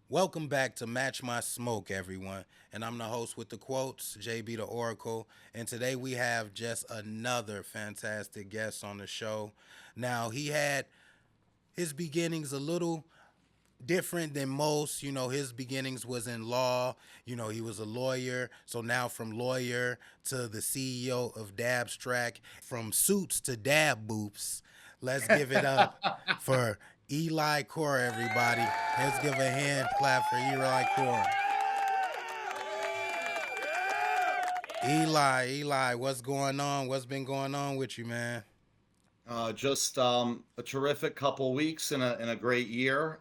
Welcome back to Match My Smoke, everyone. And I'm the host with the quotes, JB the Oracle. And today we have just another fantastic guest on the show. Now, he had his beginnings a little different than most. His beginnings was in law. He was a lawyer. So now from lawyer to the CEO of Dabstract, from suits to dab boops. Let's give it up for Eli Core, everybody. Let's give a hand clap for Eli Core. Eli, what's going on? What's been going on with you, man? Just a terrific couple weeks and a great year.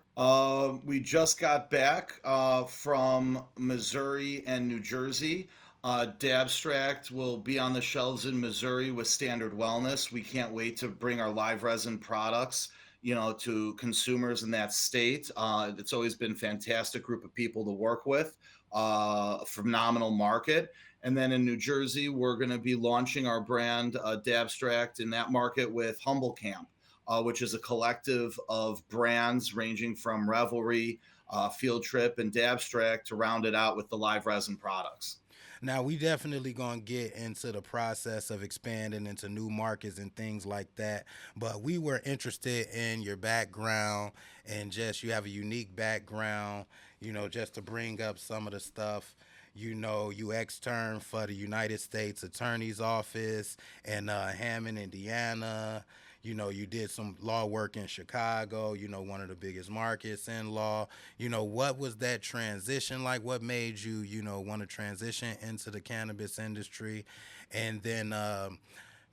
We just got back from Missouri and New Jersey. Dabstract will be on the shelves in Missouri with Standard Wellness. We can't wait to bring our live resin products, to consumers in that state. It's always been a fantastic group of people to work with, phenomenal market. And then in New Jersey, we're going to be launching our brand Dabstract in that market with Humble Camp, which is a collective of brands ranging from Revelry, Field Trip, and Dabstract to round it out with the live resin products. Now we definitely gonna get into the process of expanding into new markets and things like that. But we were interested in your background and just you have a unique background, just to bring up some of the stuff. You externed for the United States Attorney's Office in Hammond, Indiana. You did some law work in Chicago, one of the biggest markets in law. What was that transition like? What made you, want to transition into the cannabis industry? And then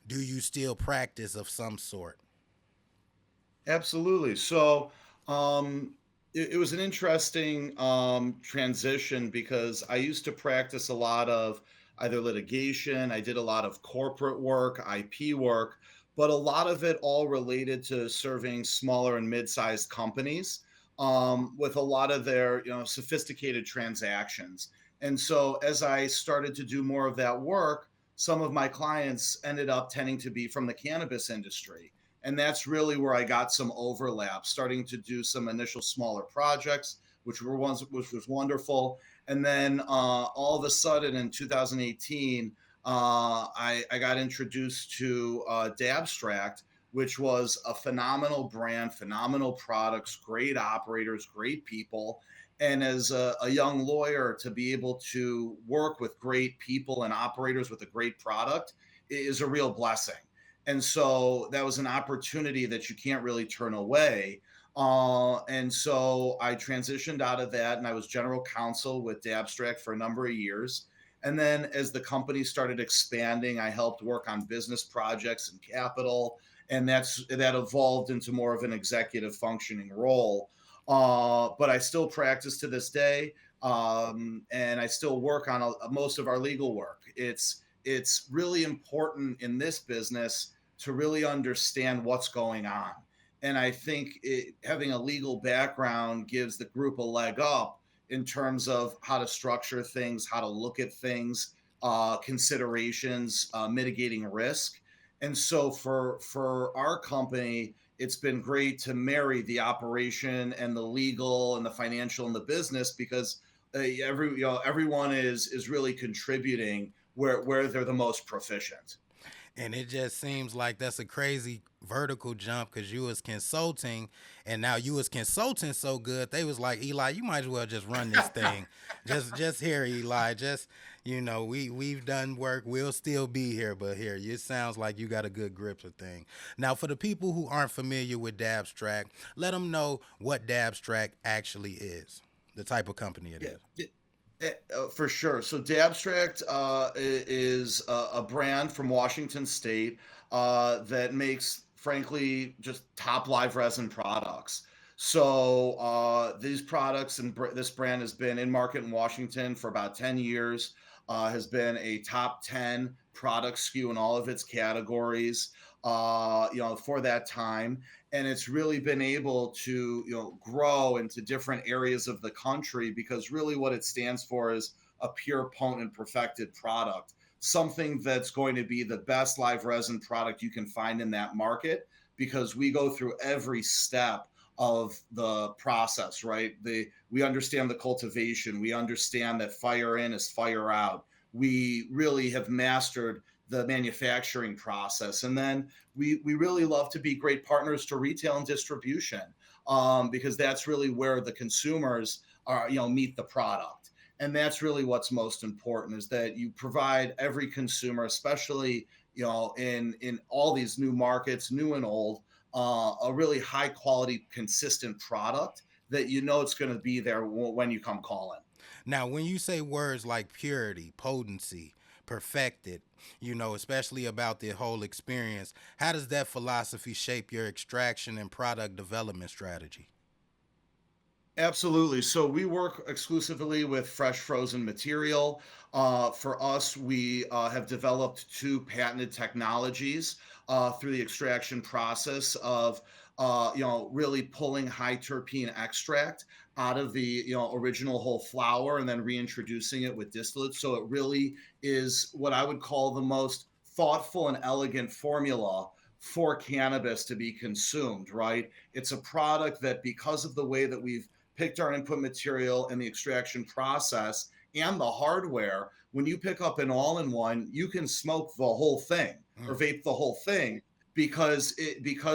do you still practice of some sort? Absolutely. So it was an interesting transition because I used to practice a lot of either litigation, I did a lot of corporate work, IP work, but a lot of it all related to serving smaller and mid-sized companies with a lot of their sophisticated transactions. And so as I started to do more of that work, some of my clients ended up tending to be from the cannabis industry. And that's really where I got some overlap, starting to do some initial smaller projects, which was wonderful. And then all of a sudden in 2018, I got introduced to Dabstract, which was a phenomenal brand, phenomenal products, great operators, great people. And as a young lawyer, to be able to work with great people and operators with a great product is a real blessing. And so that was an opportunity that you can't really turn away. And so I transitioned out of that and I was general counsel with Dabstract for a number of years. And then as the company started expanding, I helped work on business projects and capital. And that evolved into more of an executive functioning role. But I still practice to this day. And I still work on most of our legal work. It's really important in this business to really understand what's going on. And I think having a legal background gives the group a leg up in terms of how to structure things, how to look at things, considerations, mitigating risk. And so for our company, it's been great to marry the operation and the legal and the financial and the business because everyone is really contributing where they're the most proficient. And it just seems like that's a crazy vertical jump because you was consulting and now you was consulting so good they was like, Eli, you might as well just run this thing. Just here, Eli. Just we've done work, we'll still be here, but here it sounds like you got a good grip of thing. Now for the people who aren't familiar with Dabstract, let them know what Dabstract actually is, the type of company it is. Yeah, for sure. So Dabstract is a brand from Washington State that makes, frankly, just top live resin products. So these products and this brand has been in market in Washington for about 10 years, has been a top 10 product SKU in all of its categories. for that time. And it's really been able to, grow into different areas of the country, because really what it stands for is a pure, potent, perfected product, something that's going to be the best live resin product you can find in that market, because we go through every step of the process, right? We understand the cultivation, we understand that fire in is fire out. We really have mastered the manufacturing process, and then we really love to be great partners to retail and distribution, because that's really where the consumers are, meet the product. And that's really what's most important, is that you provide every consumer, especially in all these new markets, new and old, a really high quality, consistent product that it's going to be there when you come calling. Now, when you say words like purity, potency, perfected, especially about the whole experience, how does that philosophy shape your extraction and product development strategy? Absolutely. So we work exclusively with fresh frozen material. For us, we have developed two patented technologies through the extraction process of, really pulling high terpene extract out of the, original whole flower, and then reintroducing it with distillate. So it really is what I would call the most thoughtful and elegant formula for cannabis to be consumed, right? It's a product that, because of the way that we've picked our input material and the extraction process and the hardware, when you pick up an all-in-one, you can smoke the whole thing or Mm. vape the whole thing, because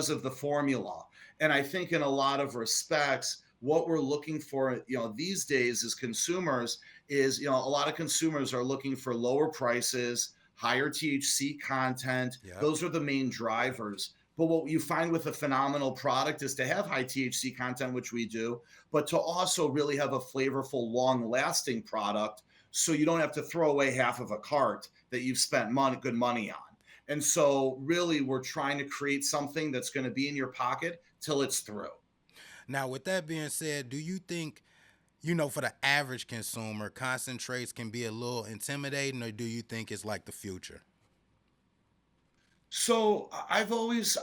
of the formula. And I think in a lot of respects, what we're looking for, these days as consumers, is, a lot of consumers are looking for lower prices, higher THC content. Yep. Those are the main drivers. But what you find with a phenomenal product is to have high THC content, which we do, but to also really have a flavorful, long lasting product. So you don't have to throw away half of a cart that you've spent good money on. And so, really, we're trying to create something that's going to be in your pocket till it's through. Now, with that being said, do you think, for the average consumer, concentrates can be a little intimidating, or do you think it's like the future? So I've always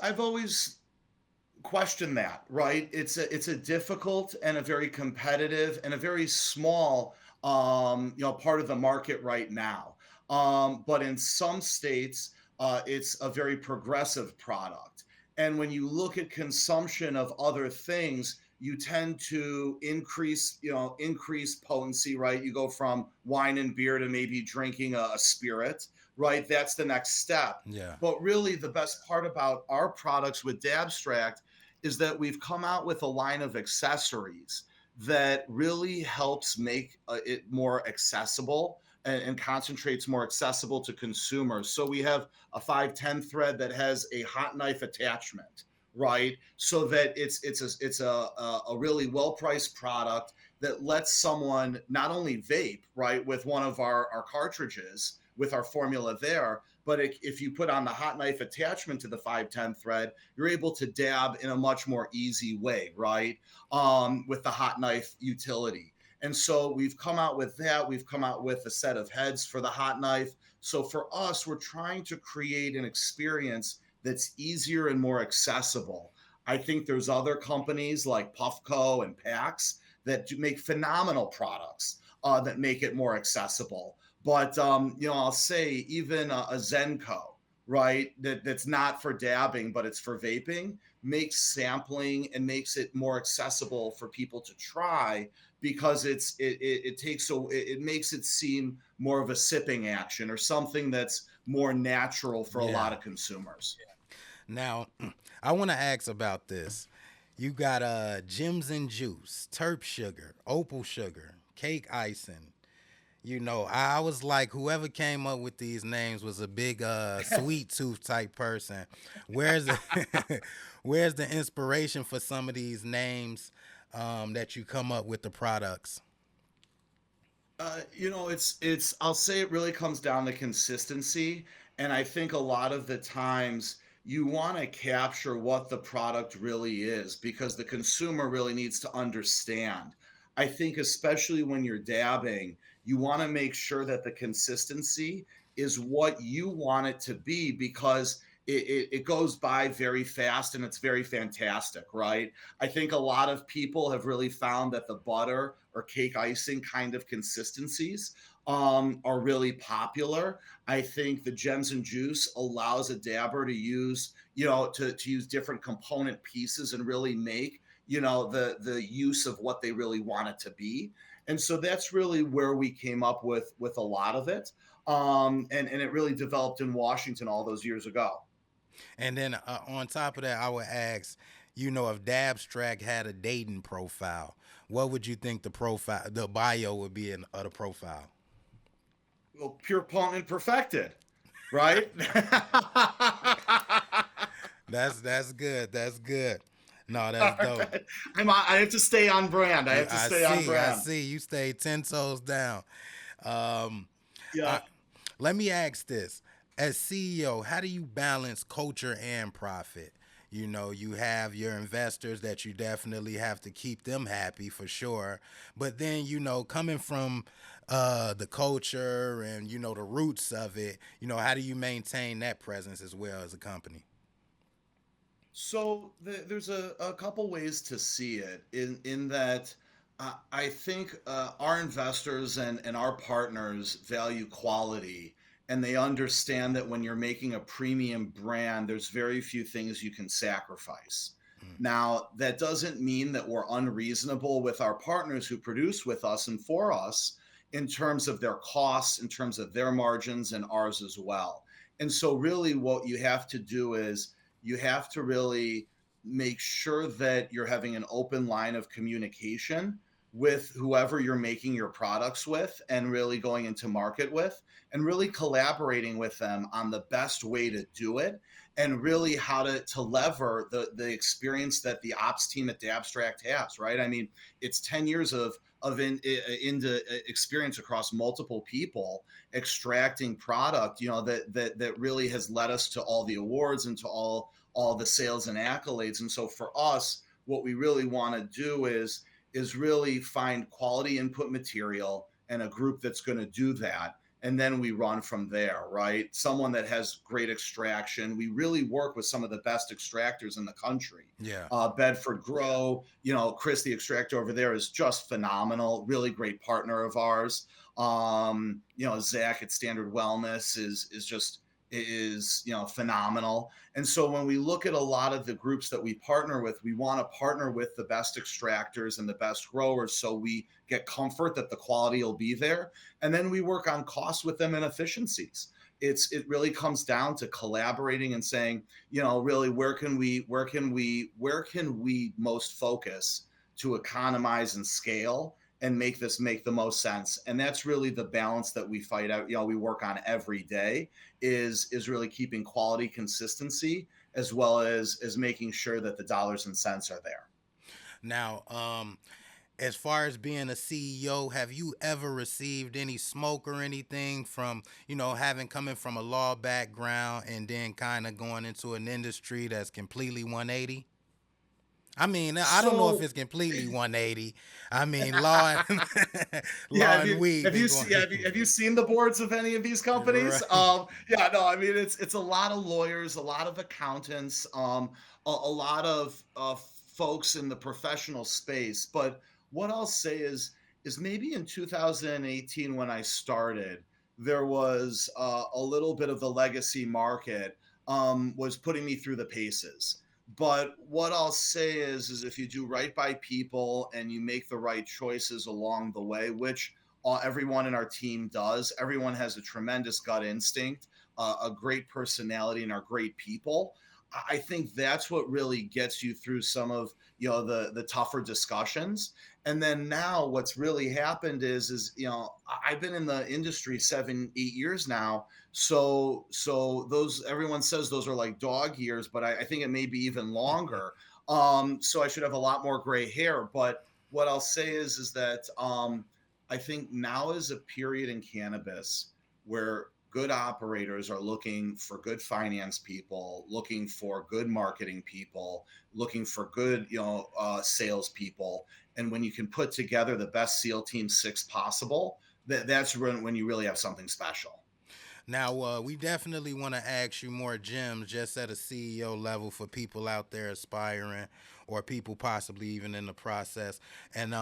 question that, right? It's a difficult and a very competitive and a very small, part of the market right now. But in some states, it's a very progressive product. And when you look at consumption of other things, you tend to increase potency, right? You go from wine and beer to maybe drinking a spirit, right? That's the next step. Yeah. But really, the best part about our products with Dabstract is that we've come out with a line of accessories that really helps make it more accessible, and concentrates more accessible to consumers. So we have a 510 thread that has a hot knife attachment, right? So that it's a really well priced product that lets someone not only vape, right, with one of our cartridges with our formula there, but if you put on the hot knife attachment to the 510 thread, you're able to dab in a much more easy way, right? With the hot knife utility. And so we've come out with that. We've come out with a set of heads for the hot knife. So for us, we're trying to create an experience that's easier and more accessible. I think there's other companies like Puffco and Pax that make phenomenal products that make it more accessible. But I'll say even a Zenko, right? That's not for dabbing, but it's for vaping, makes sampling and makes it more accessible for people to try, because it makes it seem more of a sipping action or something that's more natural for a Yeah. lot of consumers. Now, I want to ask about this. You got gems and juice, terp sugar, opal sugar, cake icing. I was like, whoever came up with these names was a big sweet tooth type person. Where's the where's the inspiration for some of these names that you come up with the products? It's I'll say it really comes down to consistency. And I think a lot of the times you want to capture what the product really is, because the consumer really needs to understand. I think especially when you're dabbing, you want to make sure that the consistency is what you want it to be, because it goes by very fast and it's very fantastic, right? I think a lot of people have really found that the butter or cake icing kind of consistencies are really popular. I think the gems and juice allows a dabber to use, to use different component pieces and really make, the use of what they really want it to be. And so that's really where we came up with a lot of it. And it really developed in Washington all those years ago. And then on top of that, I would ask, you know, if Dabstract had a dating profile, what would you think the bio would be of the profile? Well, pure potent perfected, right? That's good. That's good. No, that's dope. I have to stay on brand. I have to I stay on see. I brand. see. You stay 10 toes down. Um, Yeah. I, Let me ask this. As CEO, how do you balance culture and profit? You know, you have your investors that you definitely have to keep them happy for sure. But then, you know, coming from the culture and, you know, the roots of it, you know, how do you maintain that presence as well as a company? So there's a couple ways to see it in that I think our investors and our partners value quality, and they understand that when you're making a premium brand, there's very few things you can sacrifice. Mm. Now, that doesn't mean that we're unreasonable with our partners who produce with us and for us in terms of their costs, in terms of their margins, and ours as well. And so, really, what you have to do is you have to really make sure that you're having an open line of communication with whoever you're making your products with and really going into market with and really collaborating with them on the best way to do it and really how to lever the experience that the ops team at Dabstract has, right? I mean, it's 10 years of into experience across multiple people extracting product, that really has led us to all the awards and to all the sales and accolades. And so for us, what we really want to do is really find quality input material and a group that's going to do that, and then we run from there, right? Someone that has great extraction. We really work with some of the best extractors in the country. Yeah. Bedford Grow, Chris, the extractor over there, is just phenomenal. Really great partner of ours. Zach at Standard Wellness is phenomenal. And so when we look at a lot of the groups that we partner with, we want to partner with the best extractors and the best growers so we get comfort that the quality will be there. And then we work on costs with them and efficiencies. It really comes down to collaborating and saying, really, where can we most focus to economize and scale and make this make the most sense. And that's really the balance that we fight out, we work on every day, is really keeping quality consistency as well as making sure that the dollars and cents are there. Now, as far as being a CEO, have you ever received any smoke or anything from, you know, having coming from a law background and then kind of going into an industry that's completely 180? I mean, I don't know if So it's completely 180. I mean, law and yeah, law and weed been going. have you seen the boards of any of these companies? Right. Yeah, no, I mean it's a lot of lawyers, a lot of accountants, a lot of folks in the professional space. But what I'll say is maybe in 2018 when I started, there was a little bit of the legacy market was putting me through the paces. But what I'll say is if you do right by people and you make the right choices along the way, which everyone in our team does, everyone has a tremendous gut instinct, a great personality, and are great people. I think that's what really gets you through some of the tougher discussions. And then now what's really happened is I've been in the industry 7 8 years now, so those, everyone says those are like dog years, but I think it may be even longer. So I should have a lot more gray hair. But what I'll say is that I think now is a period in cannabis where good operators are looking for good finance people, looking for good marketing people, looking for good sales people. And when you can put together the best SEAL Team 6 possible, that's when you really have something special. Now, we definitely want to ask you more gems just at a CEO level for people out there aspiring or people possibly even in the process. And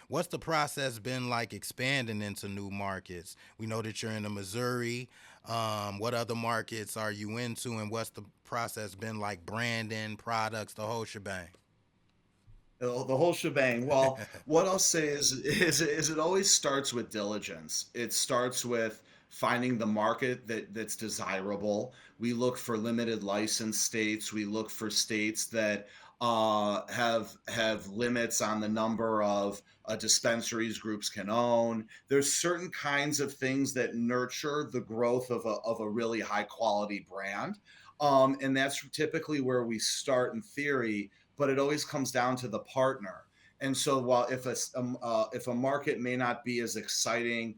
what's the process been like expanding into new markets? We know that you're in the Missouri. What other markets are you into, and what's the process been like branding, products, the whole shebang? The whole shebang. Well, what I'll say is it always starts with diligence. It starts with finding the market that's desirable. We look for limited license states. We look for states that have limits on the number of dispensaries groups can own. There's certain kinds of things that nurture the growth of a really high quality brand. And that's typically where we start in theory, but it always comes down to the partner. And so, while if a market may not be as exciting,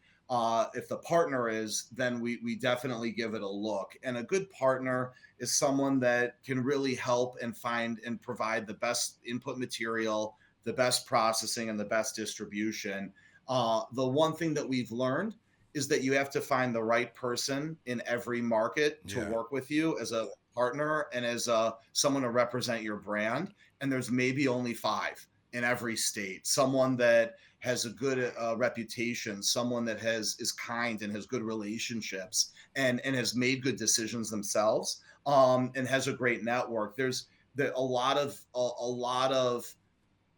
if the partner is, then we definitely give it a look. And a good partner is someone that can really help and find and provide the best input material, the best processing, and the best distribution. The one thing that we've learned is that you have to find the right person in every market to Yeah. work with you as a partner and as someone to represent your brand. And there's maybe only five in every state. Someone that has a good reputation, someone that has is kind and has good relationships and has made good decisions themselves, and has a great network. A lot of a lot of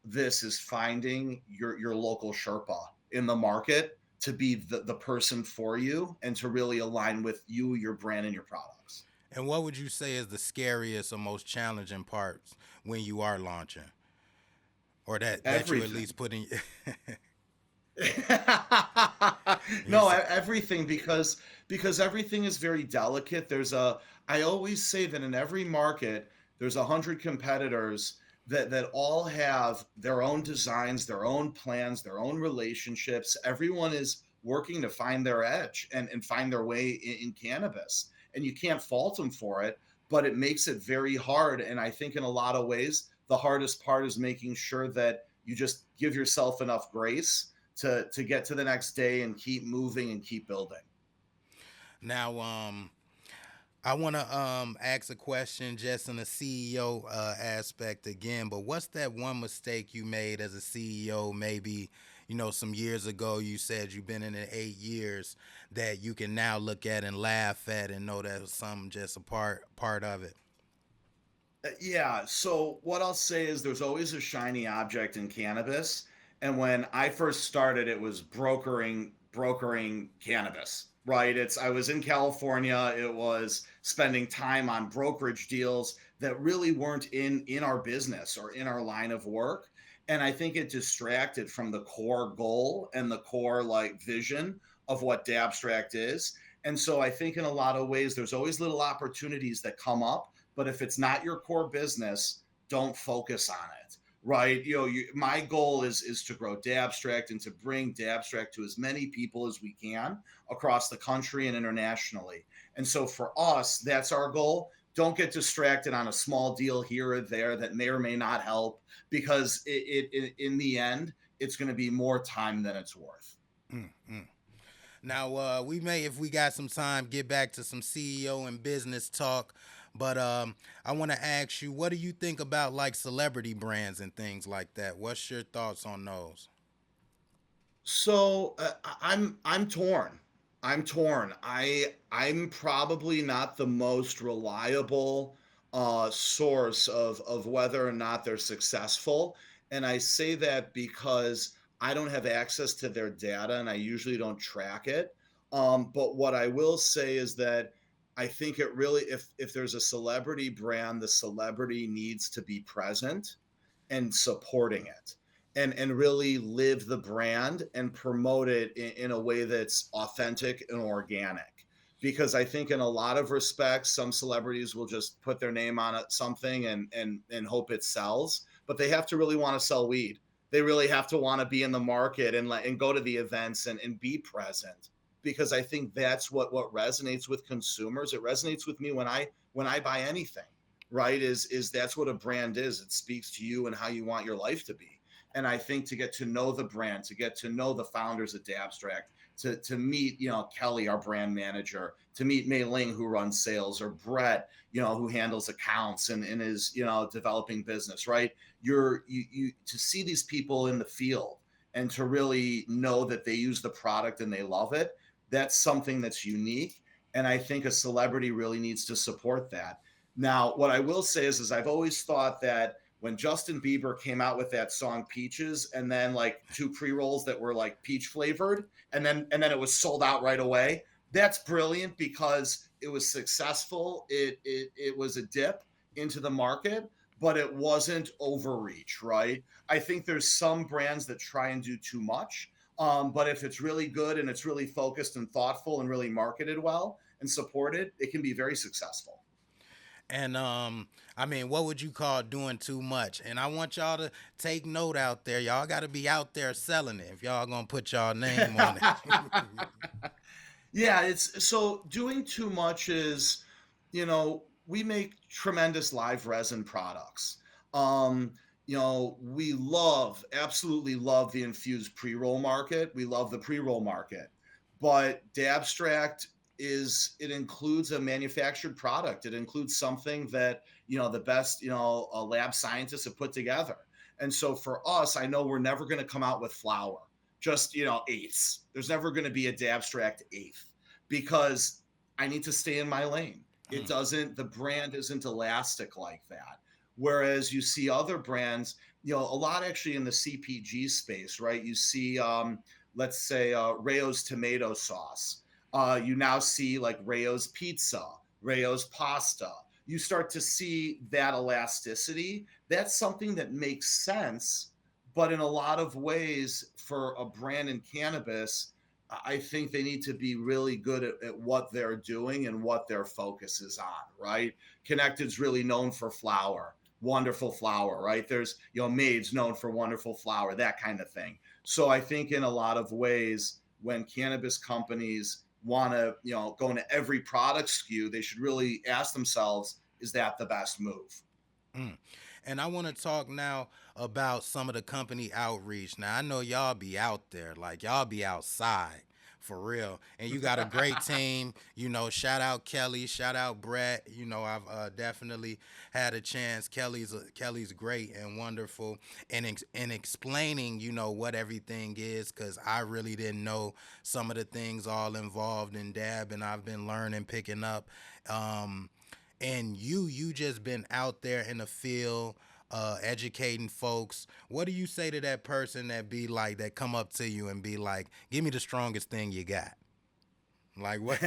this is finding your local Sherpa in the market to be the person for you and to really align with you, your brand, and your products. And what would you say is the scariest or most challenging parts when you are launching, or that you at Everything. least put in? You No, said, everything, because everything is very delicate. I always say that in every market there's 100 competitors that all have their own designs, their own plans, their own relationships. Everyone is working to find their edge and find their way in cannabis, and you can't fault them for it, but it makes it very hard. And I think in a lot of ways the hardest part is making sure that you just give yourself enough grace to get to the next day and keep moving and keep building. now, I want to ask a question just in the CEO aspect again. But what's that one mistake you made as a CEO? Maybe some years ago. You said you've been in it 8 years that you can now look at and laugh at and know that was something just a part of it. Yeah. So what I'll say is there's always a shiny object in cannabis. And when I first started, it was brokering cannabis. Right. I was in California. It was spending time on brokerage deals that really weren't in our business or in our line of work. And I think it distracted from the core goal and the core like vision of what Dabstract is. And so I think in a lot of ways, there's always little opportunities that come up, but if it's not your core business, don't focus on it. Right. My goal is to grow Dabstract and to bring Dabstract to as many people as we can across the country and internationally. And so for us, that's our goal. Don't get distracted on a small deal here or there that may or may not help, because in the end, it's going to be more time than it's worth. Mm-mm. Now, we may, if we got some time, get back to some CEO and business talk. But I want to ask you, what do you think about like celebrity brands and things like that? What's your thoughts on those? So I'm torn. I'm torn. I'm probably not the most reliable source of whether or not they're successful, and I say that because I don't have access to their data, and I usually don't track it. But what I will say is that I think it really, if there's a celebrity brand, the celebrity needs to be present and supporting it, and really live the brand and promote it in a way that's authentic and organic, because I think in a lot of respects some celebrities will just put their name on it, something, and hope it sells, but they have to really want to sell weed. They really have to want to be in the market and go to the events and be present, because I think that's what resonates with consumers. It resonates with me when I buy anything, right? Is that's what a brand is. It speaks to you and how you want your life to be. And I think to get to know the brand, to get to know the founders at Dabstract, to meet, Kelly, our brand manager, to meet Mei Ling, who runs sales, or Brett, who handles accounts and is, developing business, right? You to see these people in the field and to really know that they use the product and they love it, that's something that's unique. And I think a celebrity really needs to support that. Now, what I will say is I've always thought that when Justin Bieber came out with that song Peaches, and then like two pre-rolls that were like peach flavored, and then it was sold out right away, that's brilliant because it was successful. It was a dip into the market, but it wasn't overreach, right? I think there's some brands that try and do too much. But if it's really good and it's really focused and thoughtful and really marketed well and supported, it can be very successful. And I mean, what would you call doing too much? And I want y'all to take note out there. Y'all got to be out there selling it if y'all gonna put y'all name on it. Yeah, it's so doing too much is, we make tremendous live resin products. Um, we absolutely love the infused pre-roll market. We love the pre-roll market. But Dabstract it includes a manufactured product. It includes something that, the best, lab scientists have put together. And so for us, I know we're never going to come out with flour, just, eighths. There's never going to be a Dabstract eighth because I need to stay in my lane. Mm. The brand isn't elastic like that. Whereas you see other brands, a lot actually in the CPG space, right? You see, let's say, Rayo's tomato sauce. You now see like Rayo's pizza, Rayo's pasta. You start to see that elasticity. That's something that makes sense. But in a lot of ways, for a brand in cannabis, I think they need to be really good at what they're doing and what their focus is on, right? Connected's really known for flower, wonderful flower, right? There's, Made's known for wonderful flower, that kind of thing. So I think in a lot of ways, when cannabis companies want to, go into every product SKU, they should really ask themselves, is that the best move? Mm. And I want to talk now about some of the company outreach. Now, I know y'all be out there, like y'all be outside for real. And you got a great team. Shout out Kelly, shout out Brett. I've definitely had a chance. Kelly's great and wonderful in explaining, what everything is, cuz I really didn't know some of the things all involved in Dab, and I've been learning, picking up. Um and you just been out there in the field, educating folks. What do you say to that person that be like, that come up to you and be like, give me the strongest thing you got? Like what?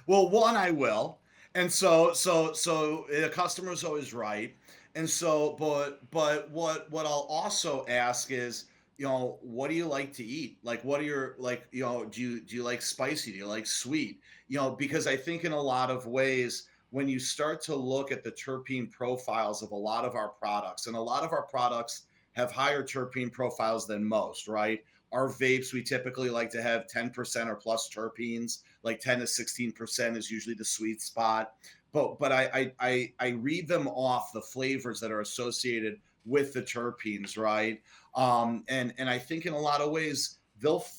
Well, one, I will. And so the customer's always right. And so, but what I'll also ask is, what do you like to eat? Like, what are your, like, do you like spicy? Do you like sweet? Because I think in a lot of ways, when you start to look at the terpene profiles of a lot of our products, and a lot of our products have higher terpene profiles than most, right? Our vapes, we typically like to have 10% or plus terpenes, like 10 to 16% is usually the sweet spot. But I read them off the flavors that are associated with the terpenes, right? And I think in a lot of ways,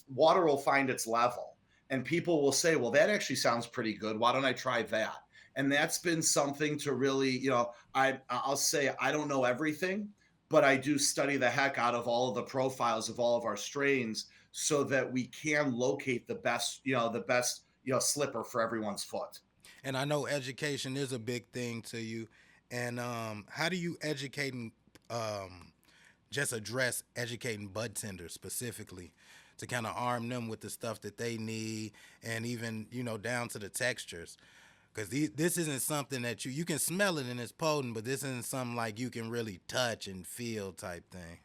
water will find its level, and people will say, well, that actually sounds pretty good. Why don't I try that? And that's been something to really, I'll say I don't know everything, but I do study the heck out of all of the profiles of all of our strains so that we can locate the best, slipper for everyone's foot. And I know education is a big thing to you. And how do you um, just address educating bud tenders specifically to kind of arm them with the stuff that they need, and even down to the textures, because this isn't something that you can smell it and it's potent, but this isn't something like you can really touch and feel type thing.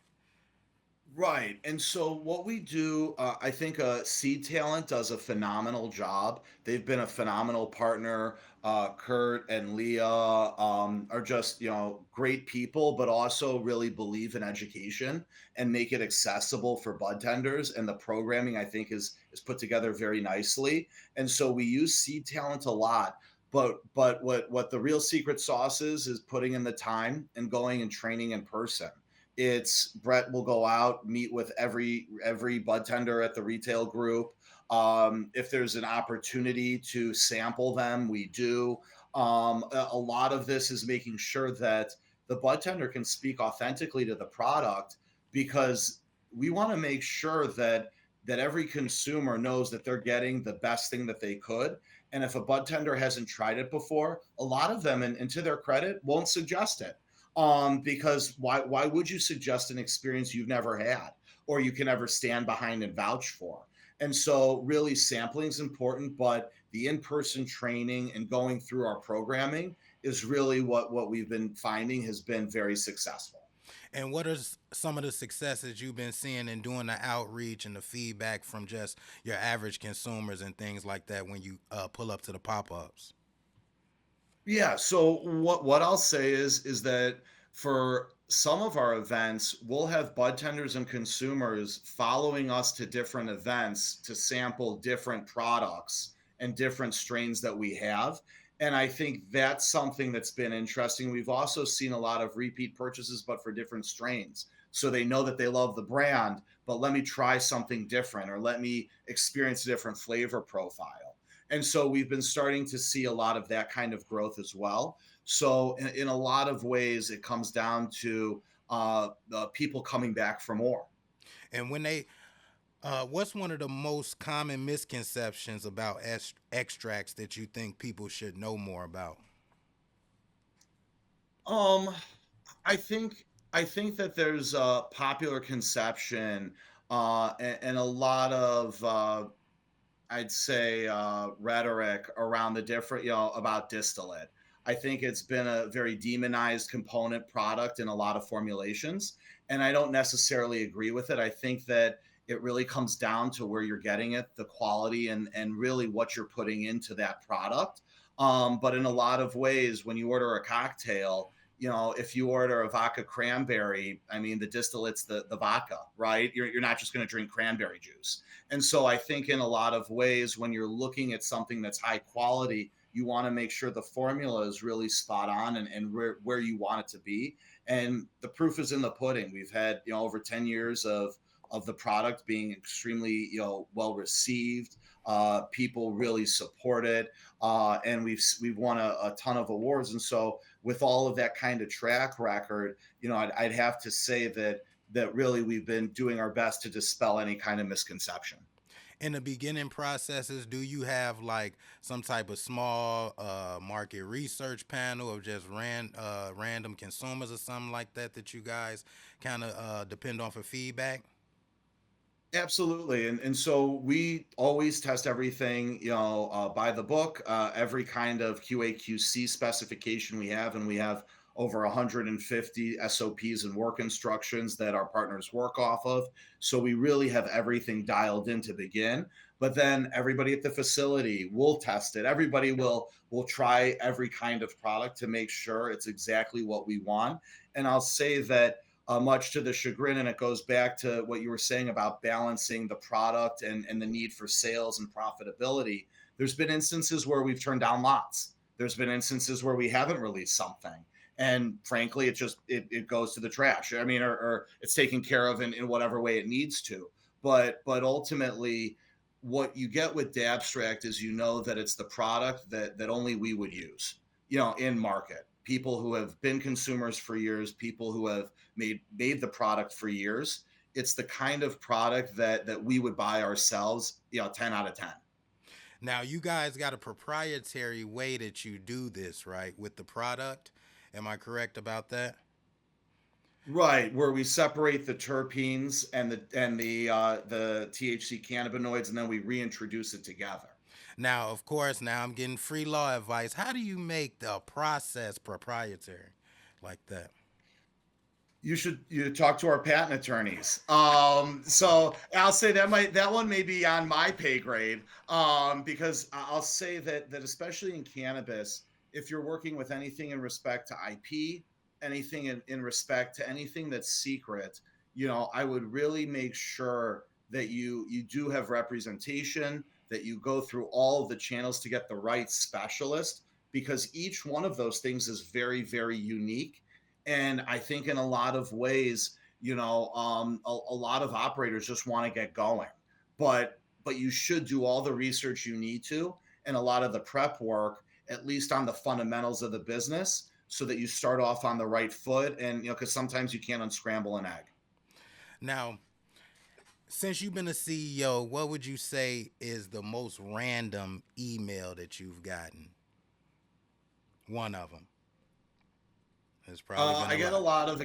Right. And so what we do, I think Seed Talent does a phenomenal job. They've been a phenomenal partner. Kurt and Leah are just, great people, but also really believe in education and make it accessible for bud tenders. And the programming, I think, is put together very nicely. And so we use Seed Talent a lot. But what the real secret sauce is putting in the time and going and training in person, It's Brett will go out, meet with every bud tender at the retail group. If there's an opportunity to sample them, we do. A lot of this is making sure that the bud tender can speak authentically to the product, because we want to make sure that every consumer knows that they're getting the best thing that they could. And if a bud tender hasn't tried it before, a lot of them, and to their credit, won't suggest it. Because why would you suggest an experience you've never had or you can never stand behind and vouch for? And so really sampling is important, but the in-person training and going through our programming is really what we've been finding has been very successful. And what are some of the successes you've been seeing in doing the outreach and the feedback from just your average consumers and things like that when you pull up to the pop ups? Yeah, so what I'll say is that for some of our events, we'll have bud tenders and consumers following us to different events to sample different products and different strains that we have. And I think that's something that's been interesting. We've also seen a lot of repeat purchases, but for different strains. So they know that they love the brand, but let me try something different or let me experience a different flavor profile. And so we've been starting to see a lot of that kind of growth as well. So in a lot of ways, it comes down to the people coming back for more. And when they, what's one of the most common misconceptions about extracts that you think people should know more about? Um, I think that there's a popular conception and a lot of I'd say rhetoric around the different, about distillate. I think it's been a very demonized component product in a lot of formulations, and I don't necessarily agree with it. I think that it really comes down to where you're getting it, the quality, and really what you're putting into that product. But in a lot of ways, when you order a cocktail, if you order a vodka cranberry, I mean, the distillate's the vodka, right? You're not just going to drink cranberry juice. And so I think in a lot of ways, when you're looking at something that's high quality, you want to make sure the formula is really spot on and where you want it to be. And the proof is in the pudding. We've had, over 10 years of the product being extremely, well received. People really support it. And we've won a ton of awards. And so with all of that kind of track record, I'd have to say that really we've been doing our best to dispel any kind of misconception. In the beginning processes, do you have like some type of small market research panel of just random consumers or something like that that you guys kind of depend on for feedback? Absolutely. And so we always test everything, by the book, every kind of QA/QC specification we have, and we have over 150 SOPs and work instructions that our partners work off of. So we really have everything dialed in to begin. But then everybody at the facility will test it. Everybody will try every kind of product to make sure it's exactly what we want. And I'll say that much to the chagrin. And it goes back to what you were saying about balancing the product and the need for sales and profitability. There's been instances where we've turned down lots. There's been instances where we haven't released something. And frankly, it goes to the trash. I mean, or it's taken care of in whatever way it needs to. But ultimately, what you get with Dabstract is that it's the product that only we would use, in market. People who have been consumers for years, people who have made the product for years. It's the kind of product that we would buy ourselves, 10 out of 10. Now, you guys got a proprietary way that you do this, right, with the product. Am I correct about that? Right, where we separate the terpenes and the THC cannabinoids, and then we reintroduce it together. Now, of course, now I'm getting free law advice. How do you make the process proprietary like that? You talk to our patent attorneys. So I'll say that one may be on my pay grade. Because I'll say that especially in cannabis, if you're working with anything in respect to IP, anything in respect to anything that's secret, I would really make sure that you do have representation, that you go through all of the channels to get the right specialist, because each one of those things is very, very unique. And I think in a lot of ways, A lot of operators just want to get going, but you should do all the research you need to and a lot of the prep work, at least on the fundamentals of the business, so that you start off on the right foot. And because sometimes you can't unscramble an egg. Now, since you've been a CEO, what would you say is the most random email that you've gotten? One of them. There's probably been I a get a lot. lot of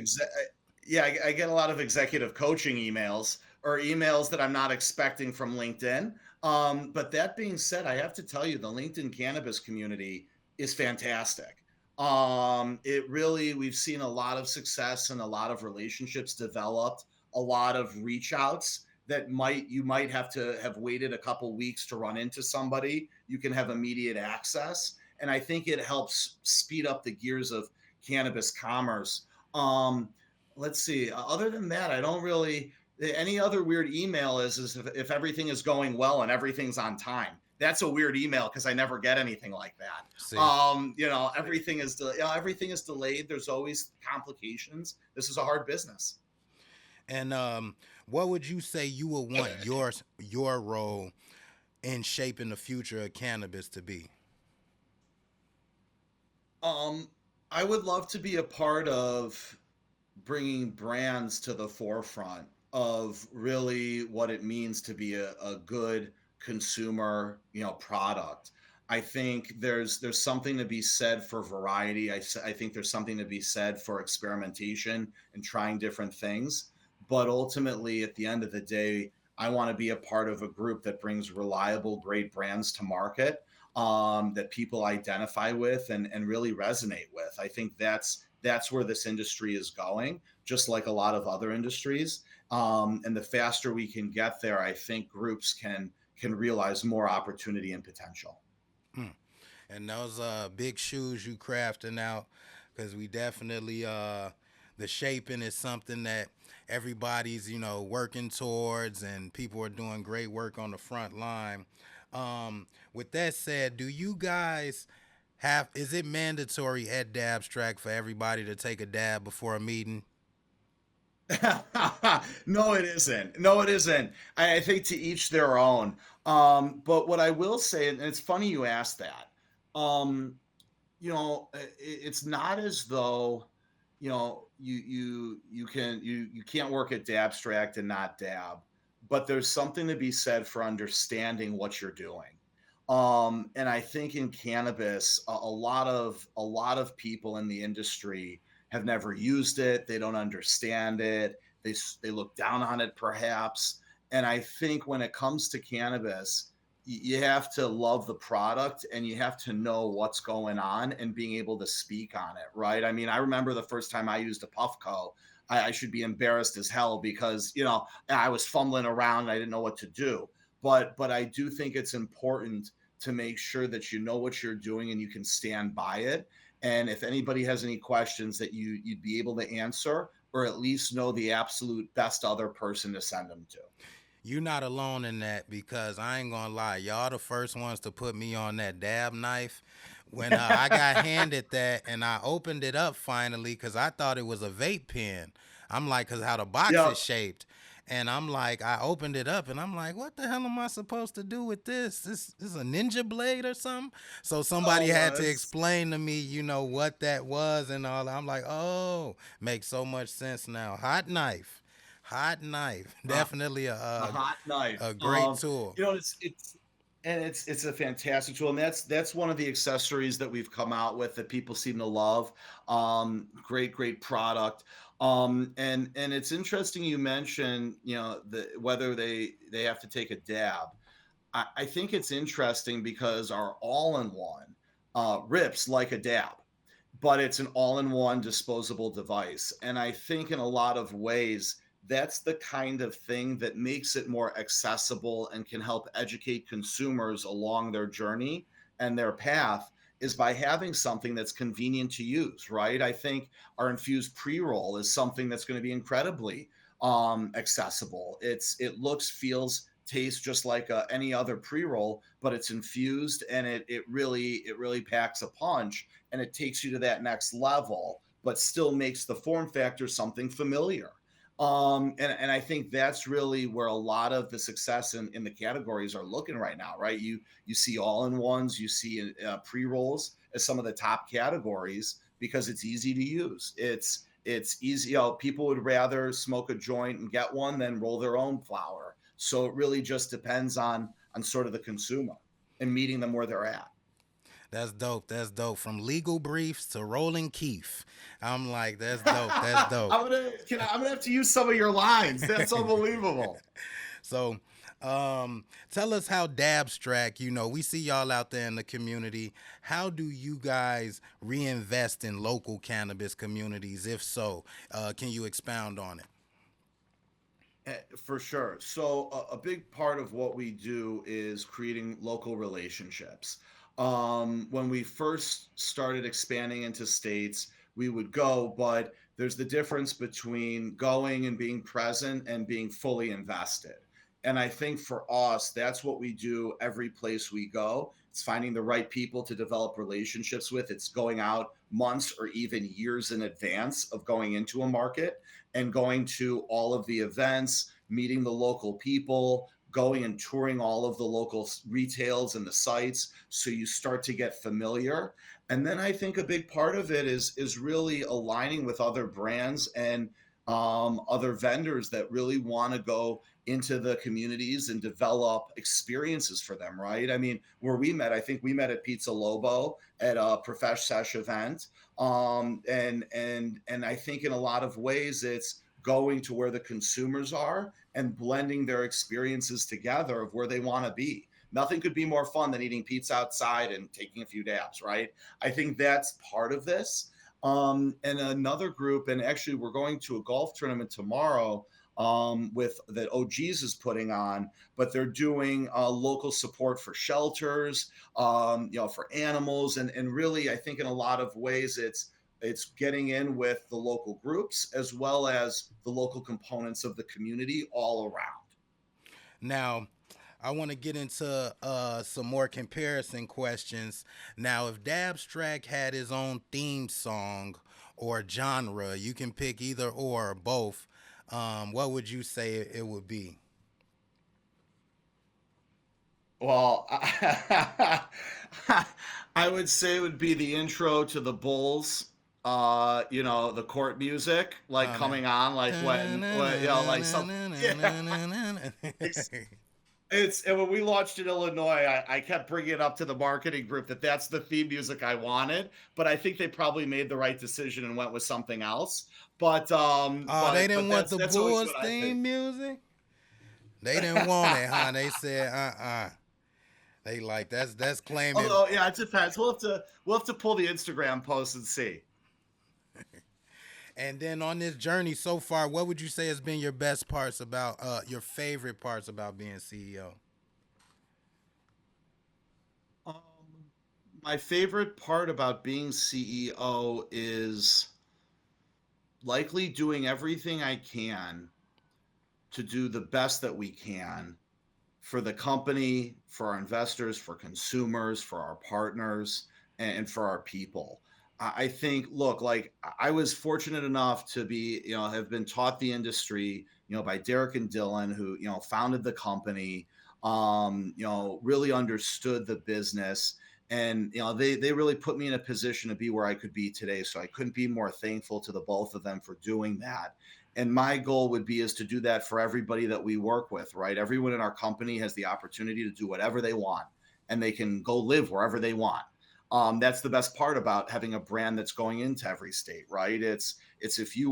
yeah, I get a lot of executive coaching emails or emails that I'm not expecting from LinkedIn. But that being said, I have to tell you, the LinkedIn cannabis community is fantastic. It really, we've seen a lot of success and a lot of relationships developed, a lot of reach outs that you might have to have waited a couple weeks to run into somebody. You can have immediate access. And I think it helps speed up the gears of cannabis commerce. Um, let's see. Other than that, I don't really. Any other weird email is if everything is going well and everything's on time. That's a weird email because I never get anything like that. See. Everything is delayed. There's always complications. This is a hard business. And what would you say you would want your role in shaping the future of cannabis to be? Um, I would love to be a part of bringing brands to the forefront of really what it means to be a good consumer, product. I think there's something to be said for variety. I think there's something to be said for experimentation and trying different things. But ultimately, at the end of the day, I want to be a part of a group that brings reliable, great brands to market, that people identify with and really resonate with. I think that's where this industry is going, just like a lot of other industries. And the faster we can get there, I think groups can realize more opportunity and potential. Hmm. And those big shoes you crafting out, because we definitely the shaping is something that everybody's working towards, and people are doing great work on the front line. With that said, do you guys have, is it mandatory at Dabstract for everybody to take a dab before a meeting? No, it isn't. No, it isn't. I think to each their own. But what I will say, and it's funny you asked that. Um, it's not as though you can't work at Dabstract and not dab, but there's something to be said for understanding what you're doing. And I think in cannabis, a lot of people in the industry have never used it. They don't understand it. They look down on it perhaps. And I think when it comes to cannabis, you have to love the product and you have to know what's going on and being able to speak on it, right? I mean, I remember the first time I used a Puffco, I should be embarrassed as hell because I was fumbling around and I didn't know what to do. But I do think it's important to make sure that you know what you're doing and you can stand by it. And if anybody has any questions, that you'd be able to answer or at least know the absolute best other person to send them to. You're not alone in that, because I ain't gonna lie, y'all the first ones to put me on that dab knife. When I got handed that and I opened it up finally, because I thought it was a vape pen. I'm like, because how the box Yeah. is shaped. And I'm like, I opened it up and I'm like, what the hell am I supposed to do with this? This is a ninja blade or something? So somebody Oh, had to explain to me, what that was and all. I'm like, oh, makes so much sense now. Hot knife. Hot knife. uh, Definitely a hot knife. a great tool. It's a fantastic tool, and that's one of the accessories that we've come out with that people seem to love. Great product. And it's interesting you mentioned whether they have to take a dab. I think it's interesting because our all-in-one rips like a dab, but it's an all-in-one disposable device. And I think in a lot of ways, that's the kind of thing that makes it more accessible and can help educate consumers along their journey and their path, is by having something that's convenient to use, right? I think our infused pre-roll is something that's going to be incredibly accessible. It looks, feels, tastes just like any other pre-roll, but it's infused and it really packs a punch and it takes you to that next level, but still makes the form factor something familiar. And I think that's really where a lot of the success in the categories are looking right now, right? You see all in ones, you see pre rolls as some of the top categories because it's easy to use. It's easy. People would rather smoke a joint and get one than roll their own flower. So it really just depends on sort of the consumer and meeting them where they're at. That's dope. That's dope. From legal briefs to rolling Keith. I'm like, that's dope. That's dope. I'm gonna have to use some of your lines. That's unbelievable. So, tell us how Dabstract, we see y'all out there in the community. How do you guys reinvest in local cannabis communities? If so, can you expound on it? For sure. So a big part of what we do is creating local relationships. When we first started expanding into states, we would go, but there's the difference between going and being present and being fully invested. And I think for us, that's what we do every place we go. It's finding the right people to develop relationships with. It's going out months or even years in advance of going into a market and going to all of the events, meeting the local people, going and touring all of the local retails and the sites so you start to get familiar. And then I think a big part of it is really aligning with other brands and other vendors that really want to go into the communities and develop experiences for them, right? I mean, where we met, I think we met at Pizza Lobo at a Profesh Sesh event. And I think in a lot of ways it's going to where the consumers are and blending their experiences together of where they want to be. Nothing could be more fun than eating pizza outside and taking a few dabs, right? I think that's part of this. And another group, and actually we're going to a golf tournament tomorrow with that OGs is putting on, but they're doing local support for shelters, for animals, and really, I think in a lot of ways, it's getting in with the local groups as well as the local components of the community all around. Now, I want to get into some more comparison questions. Now, if Dabstract had his own theme song or genre, you can pick either or both. What would you say it would be? Well, I would say it would be the intro to the Bulls. The court music, like Oh, man. coming on, like like some, yeah. It's, and when we launched in Illinois, I kept bringing it up to the marketing group that that's the theme music I wanted, but I think they probably made the right decision and went with something else. But Oh, they didn't want that's the that's always Bulls what I think. theme music? They didn't want it, huh? They said, They like that's claiming. Although, yeah, it depends. We'll have to pull the Instagram post and see. And then on this journey so far, what would you say has been your best parts about your favorite parts about being CEO? Um, my favorite part about being CEO is likely doing everything I can to do the best that we can for the company, for our investors, for consumers, for our partners, and for our people. I think, look, like I was fortunate enough to be, have been taught the industry, by Derek and Dylan, who, founded the company, really understood the business. And, they really put me in a position to be where I could be today. So I couldn't be more thankful to the both of them for doing that. And my goal would be is to do that for everybody that we work with, right? Everyone in our company has the opportunity to do whatever they want and they can go live wherever they want. That's the best part about having a brand that's going into every state, right? It's if you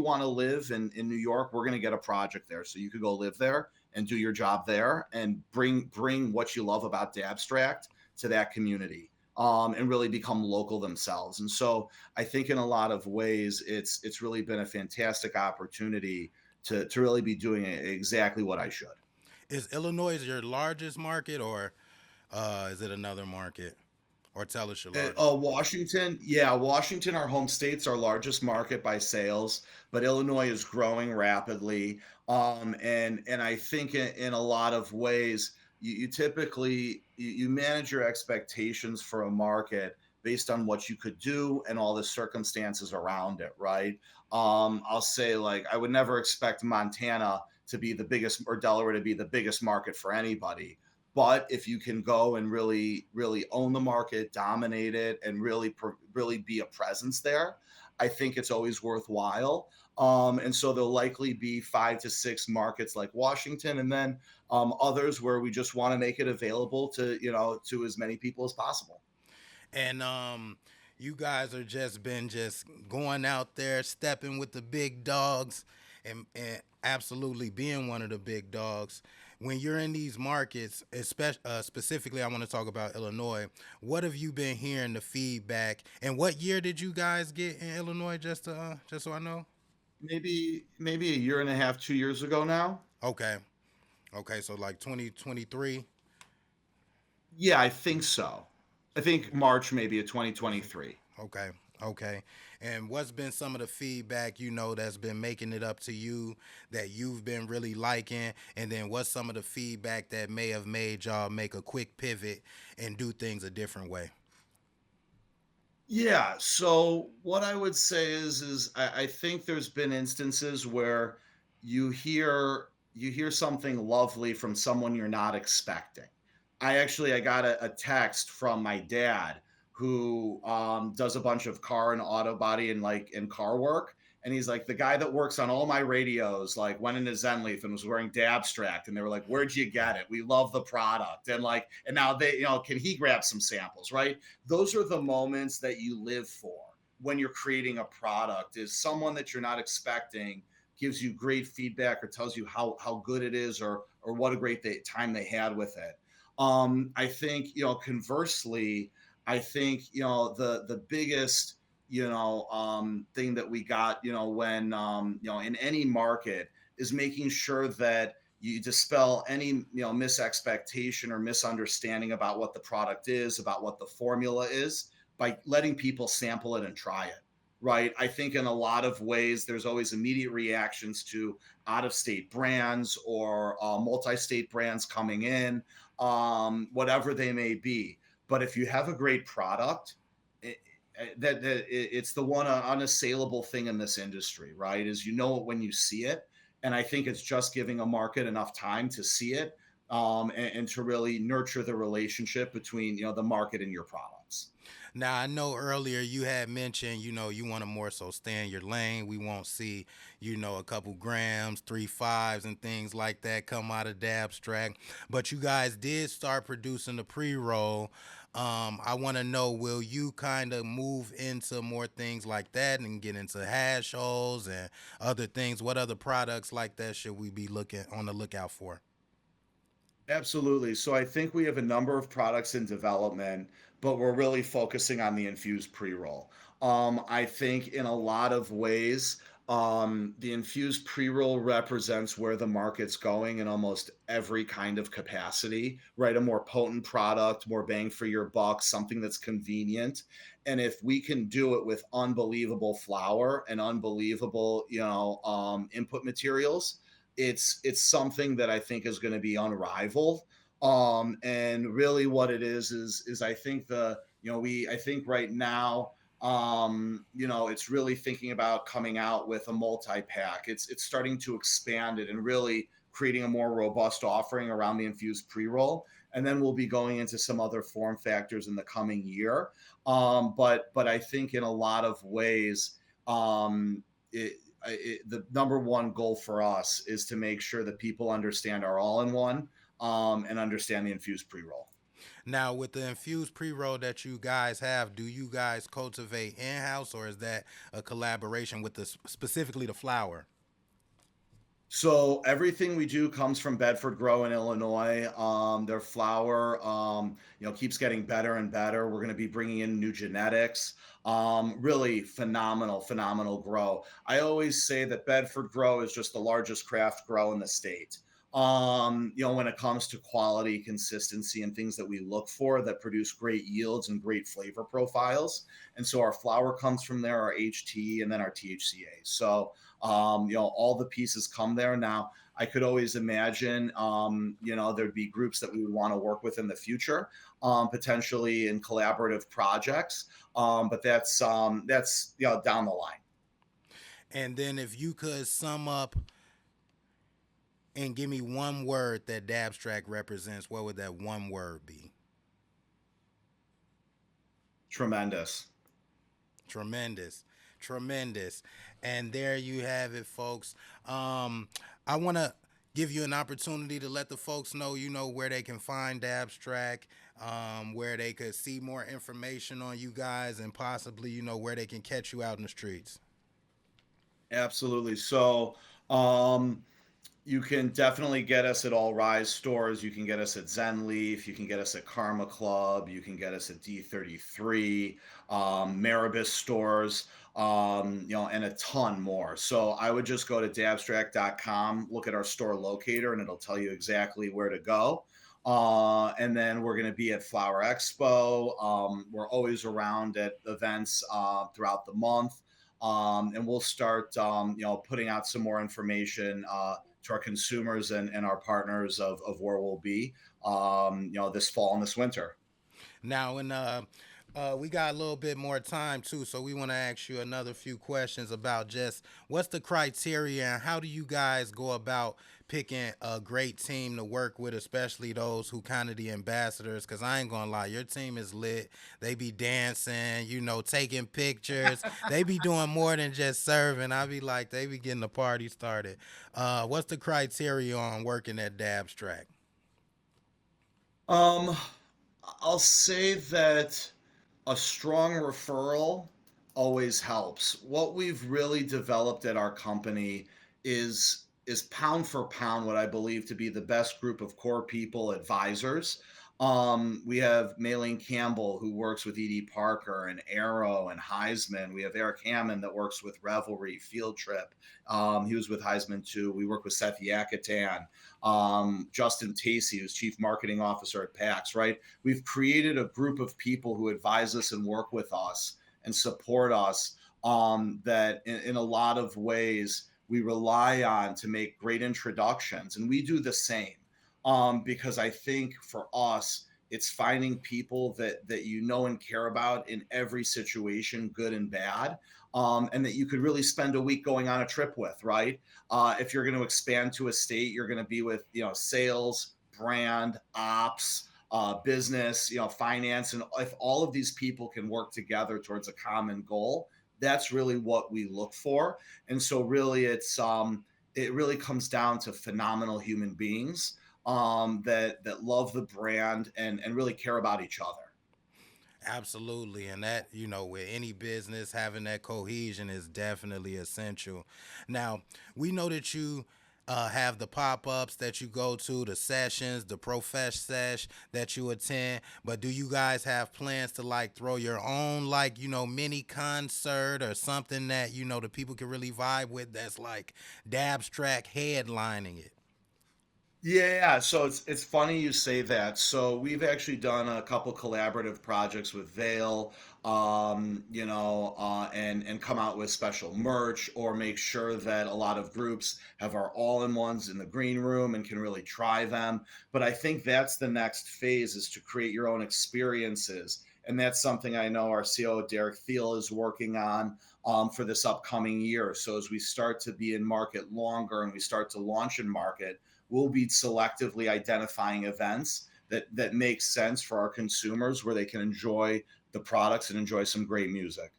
want to live in New York, we're going to get a project there, so you could go live there and do your job there and bring what you love about Dabstract to that community, and really become local themselves. And so I think in a lot of ways, it's really been a fantastic opportunity to really be doing exactly what I should. Is Illinois your largest market, or is it another market? Or tell us your largest. Washington, yeah, Washington, our home state's our largest market by sales, but Illinois is growing rapidly. And I think in a lot of ways, you typically you manage your expectations for a market based on what you could do and all the circumstances around it, right? I'll say, like, I would never expect Montana to be the biggest, or Delaware to be the biggest market for anybody. But if you can go and really, really own the market, dominate it, and really be a presence there, I think it's always worthwhile. And so there'll likely be 5 to 6 markets like Washington, and then others where we just want to make it available to, to as many people as possible. And you guys are just been just going out there, stepping with the big dogs, and absolutely being one of the big dogs. When you're in these markets, especially specifically, I want to talk about Illinois. What have you been hearing the feedback? And what year did you guys get in Illinois? Just so I know. Maybe a year and a half, 2 years ago now. Okay, okay, so like 2023. Yeah, I think so. I think March maybe of 2023. Okay. Okay. And what's been some of the feedback, that's been making it up to you that you've been really liking? And then what's some of the feedback that may have made y'all make a quick pivot and do things a different way? Yeah. So what I would say is I think there's been instances where you hear something lovely from someone you're not expecting. I got a text from my dad who does a bunch of car and auto body and car work. And he's like, the guy that works on all my radios, like, went into Zenleaf and was wearing Dabstract. And they were like, where'd you get it? We love the product. And now they, can he grab some samples, right? Those are the moments that you live for when you're creating a product, is someone that you're not expecting gives you great feedback or tells you how good it is, or what a great time they had with it. I think, conversely, I think, the biggest, thing that we got, when, in any market, is making sure that you dispel any, misexpectation or misunderstanding about what the product is, about what the formula is, by letting people sample it and try it. Right. I think in a lot of ways, there's always immediate reactions to out of state brands, or multi state brands coming in, whatever they may be. But if you have a great product, it, it's the one unassailable thing in this industry, right? Is, it when you see it. And I think it's just giving a market enough time to see it, and to really nurture the relationship between, the market and your products. Now I know earlier you had mentioned, you want to more so stay in your lane. We won't see, a couple grams, 3 5s, and things like that come out of Dabstract. But you guys did start producing the pre-roll. I want to know, will you kind of move into more things like that and get into hash holes and other things? What other products like that should we be looking on the lookout for? Absolutely. So I think we have a number of products in development, but we're really focusing on the infused pre-roll. I think in a lot of ways, the infused pre-roll represents where the market's going in almost every kind of capacity, right? A more potent product, more bang for your buck, something that's convenient. And if we can do it with unbelievable flour and unbelievable, input materials, it's something that I think is going to be unrivaled. And really what it is I think I think right now, it's really thinking about coming out with a multi-pack. It's starting to expand it and really creating a more robust offering around the infused pre-roll. And then we'll be going into some other form factors in the coming year. But I think in a lot of ways, it, the number one goal for us is to make sure that people understand our all-in-one, and understand the infused pre-roll. Now, with the infused pre-roll that you guys have, do you guys cultivate in-house, or is that a collaboration with specifically the flower? So everything we do comes from Bedford Grow in Illinois. Their flower, keeps getting better and better. We're going to be bringing in new genetics. Really phenomenal, phenomenal grow. I always say that Bedford Grow is just the largest craft grow in the state. When it comes to quality, consistency, and things that we look for that produce great yields and great flavor profiles. And so our flower comes from there, our HT, and then our THCA. So all the pieces come there. Now, I could always imagine, there'd be groups that we would want to work with in the future, potentially in collaborative projects. But that's down the line. And then if you could sum up and give me one word that Dabstract represents, what would that one word be? Tremendous. Tremendous. Tremendous. And there you have it, folks. I want to give you an opportunity to let the folks know, where they can find Abstract, where they could see more information on you guys, and possibly, where they can catch you out in the streets. Absolutely. So, um, you can definitely get us at all Rise stores. You can get us at Zen Leaf. You can get us at Karma Club. You can get us at D33, Maribis stores, and a ton more. So I would just go to dabstract.com, look at our store locator, and it'll tell you exactly where to go. And then we're going to be at Flower Expo. We're always around at events throughout the month. And we'll start, putting out some more information to our consumers and our partners of where we'll be, this fall and this winter. Now, we got a little bit more time too, so we want to ask you another few questions about just what's the criteria and how do you guys go about picking a great team to work with, especially those who kind of the ambassadors. Because I ain't gonna lie, your team is lit. They be dancing, taking pictures. They be doing more than just serving. I be like, they be getting the party started. What's the criteria on working at Dabstract? Um, I'll say that a strong referral always helps. What we've really developed at our company is pound for pound what I believe to be the best group of core people advisors. We have Maylene Campbell who works with Edie Parker and Arrow and Heisman. We have Eric Hammond that works with Revelry, Field Trip. He was with Heisman too. We work with Seth Yakatan, Justin Tacey, who's Chief Marketing Officer at PAX, right? We've created a group of people who advise us and work with us and support us, that in a lot of ways we rely on to make great introductions. And we do the same, because I think for us, it's finding people that you know and care about in every situation, good and bad, and that you could really spend a week going on a trip with, right? If you're going to expand to a state, you're going to be with sales, brand, ops, business, finance, and if all of these people can work together towards a common goal, that's really what we look for. And so, really, it really comes down to phenomenal human beings, that love the brand and really care about each other. Absolutely. And that, with any business, having that cohesion is definitely essential. Now, we know that you have the pop ups that you go to, the sessions, the profesh sesh that you attend. But do you guys have plans to like throw your own, like, mini concert or something that, the people can really vibe with that's like Dabstract headlining it? Yeah, so it's funny you say that. So we've actually done a couple collaborative projects with Vale, and come out with special merch or make sure that a lot of groups have our all-in-ones in the green room and can really try them. But I think that's the next phase, is to create your own experiences. And that's something I know our CEO Derek Thiel is working on, for this upcoming year. So as we start to be in market longer and we start to launch in market, we'll be selectively identifying events that make sense for our consumers where they can enjoy the products and enjoy some great music.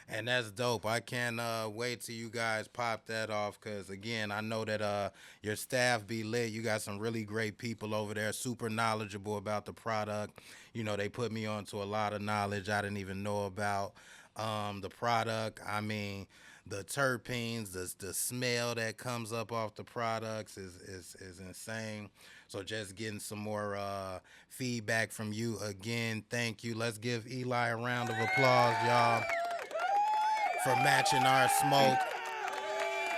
And that's dope. I can't wait till you guys pop that off because again, I know that your staff be lit. You got some really great people over there, super knowledgeable about the product. They put me on to a lot of knowledge I didn't even know about the product. I mean, the terpenes, the smell that comes up off the products is insane. So just getting some more feedback from you again. Thank you. Let's give Eli a round of applause, y'all, for matching our smoke.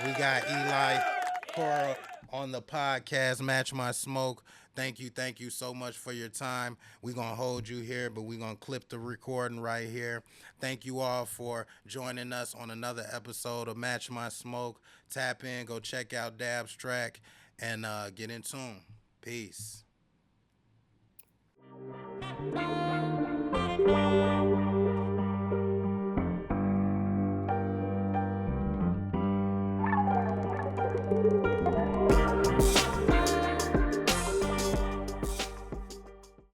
We got Eli Cora on the podcast, Match My Smoke. Thank you so much for your time. We're going to hold you here, but we're going to clip the recording right here. Thank you all for joining us on another episode of Match My Smoke. Tap in, go check out Dabstract, and get in tune. Peace.